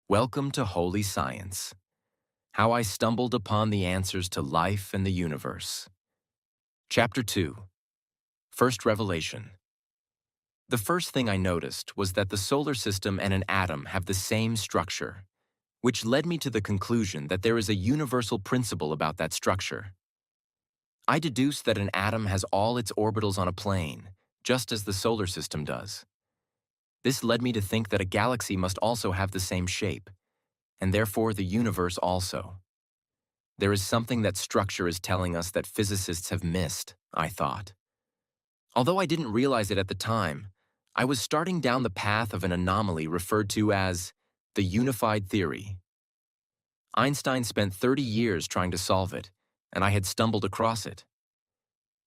Welcome to Holy Science, How I Stumbled Upon the Answers to Life and the Universe. Chapter 2, First Revelation. The first thing I noticed was that the solar system and an atom have the same structure, which led me to the conclusion that there is a universal principle about that structure. I deduced that an atom has all its orbitals on a plane, just as the solar system does. This led me to think that a galaxy must also have the same shape, and therefore the universe also. There is something that structure is telling us that physicists have missed, I thought. Although I didn't realize it at the time, I was starting down the path of an anomaly referred to as the unified theory. Einstein spent 30 years trying to solve it, and I had stumbled across it.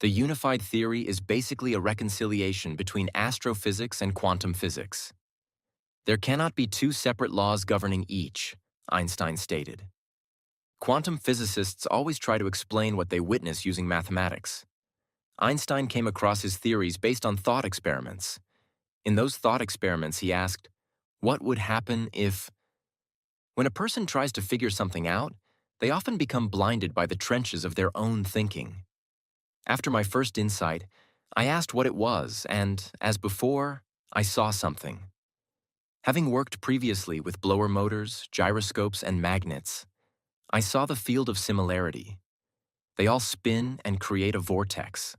The unified theory is basically a reconciliation between astrophysics and quantum physics. There cannot be two separate laws governing each, Einstein stated. Quantum physicists always try to explain what they witness using mathematics. Einstein came across his theories based on thought experiments. In those thought experiments, he asked, what would happen if... When a person tries to figure something out, they often become blinded by the trenches of their own thinking. After my first insight, I asked what it was, and, as before, I saw something. Having worked previously with blower motors, gyroscopes, and magnets, I saw the field of similarity. They all spin and create a vortex.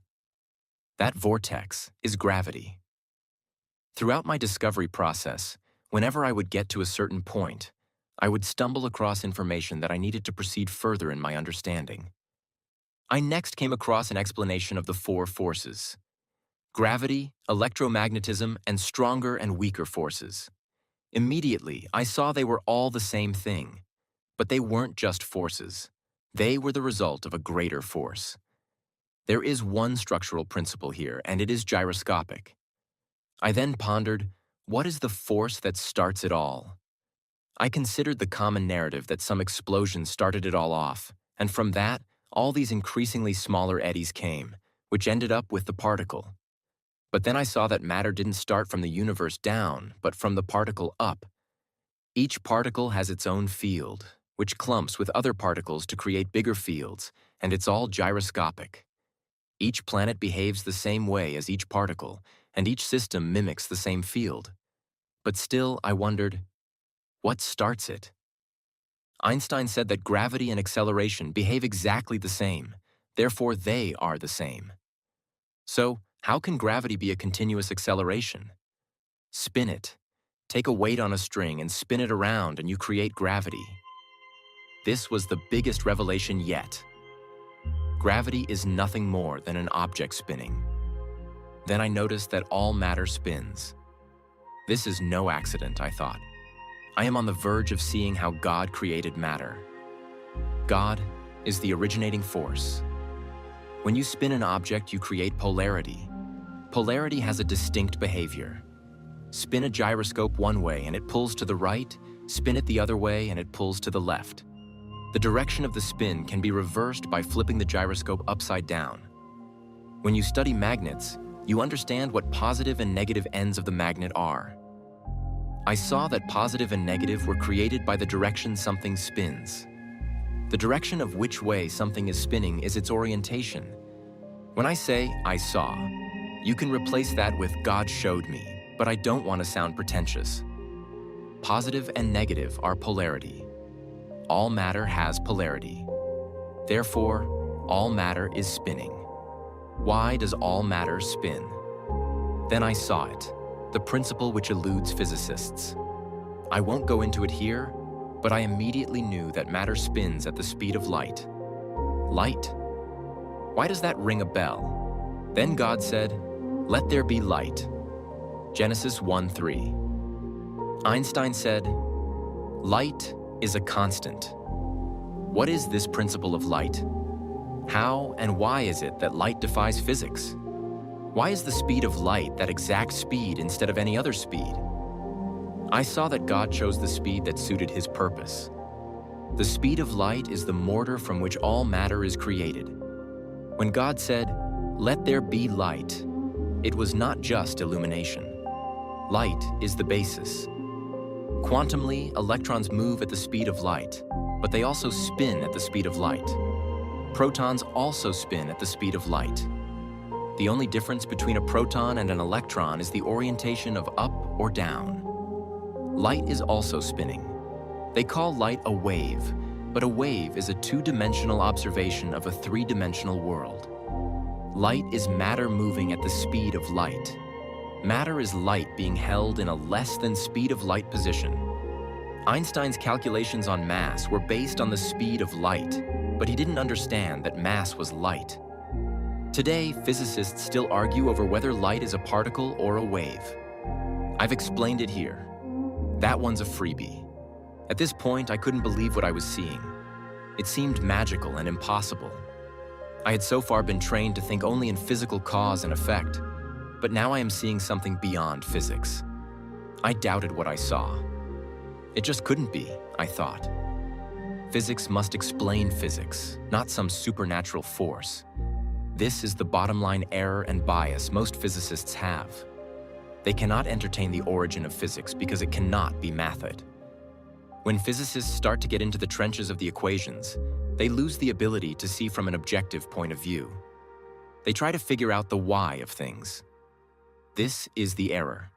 That vortex is gravity. Throughout my discovery process, whenever I would get to a certain point, I would stumble across information that I needed to proceed further in my understanding. I next came across an explanation of the four forces: gravity, electromagnetism, and stronger and weaker forces. Immediately, I saw they were all the same thing, but they weren't just forces. They were the result of a greater force. There is one structural principle here, and it is gyroscopic. I then pondered, what is the force that starts it all? I considered the common narrative that some explosion started it all off, and from that, all these increasingly smaller eddies came, which ended up with the particle. But then I saw that matter didn't start from the universe down, but from the particle up. Each particle has its own field, which clumps with other particles to create bigger fields, and it's all gyroscopic. Each planet behaves the same way as each particle, and each system mimics the same field. But still, I wondered, what starts it? Einstein said that gravity and acceleration behave exactly the same, therefore they are the same. So, how can gravity be a continuous acceleration? Spin it. Take a weight on a string and spin it around and you create gravity. This was the biggest revelation yet. Gravity is nothing more than an object spinning. Then I noticed that all matter spins. This is no accident, I thought. I am on the verge of seeing how God created matter. God is the originating force. When you spin an object, you create polarity. Polarity has a distinct behavior. Spin a gyroscope one way and it pulls to the right, spin it the other way and it pulls to the left. The direction of the spin can be reversed by flipping the gyroscope upside down. When you study magnets, you understand what positive and negative ends of the magnet are. I saw that positive and negative were created by the direction something spins. The direction of which way something is spinning is its orientation. When I say, I saw, you can replace that with God showed me, but I don't want to sound pretentious. Positive and negative are polarity. All matter has polarity. Therefore, all matter is spinning. Why does all matter spin? Then I saw it, the principle which eludes physicists. I won't go into it here, but I immediately knew that matter spins at the speed of light. Light? Why does that ring a bell? Then God said, "Let there be light." Genesis 1:3. Einstein said, "Light is a constant." What is this principle of light? How and why is it that light defies physics? Why is the speed of light that exact speed instead of any other speed? I saw that God chose the speed that suited his purpose. The speed of light is the mortar from which all matter is created. When God said, "Let there be light," it was not just illumination. Light is the basis. Quantumly, electrons move at the speed of light, but they also spin at the speed of light. Protons also spin at the speed of light. The only difference between a proton and an electron is the orientation of up or down. Light is also spinning. They call light a wave, but a wave is a two-dimensional observation of a three-dimensional world. Light is matter moving at the speed of light. Matter is light being held in a less than speed of light position. Einstein's calculations on mass were based on the speed of light, but he didn't understand that mass was light. Today, physicists still argue over whether light is a particle or a wave. I've explained it here. That one's a freebie. At this point, I couldn't believe what I was seeing. It seemed magical and impossible. I had so far been trained to think only in physical cause and effect, but now I am seeing something beyond physics. I doubted what I saw. It just couldn't be, I thought. Physics must explain physics, not some supernatural force. This is the bottom line error and bias most physicists have. They cannot entertain the origin of physics because it cannot be method. When physicists start to get into the trenches of the equations, they lose the ability to see from an objective point of view. They try to figure out the why of things. This is the error.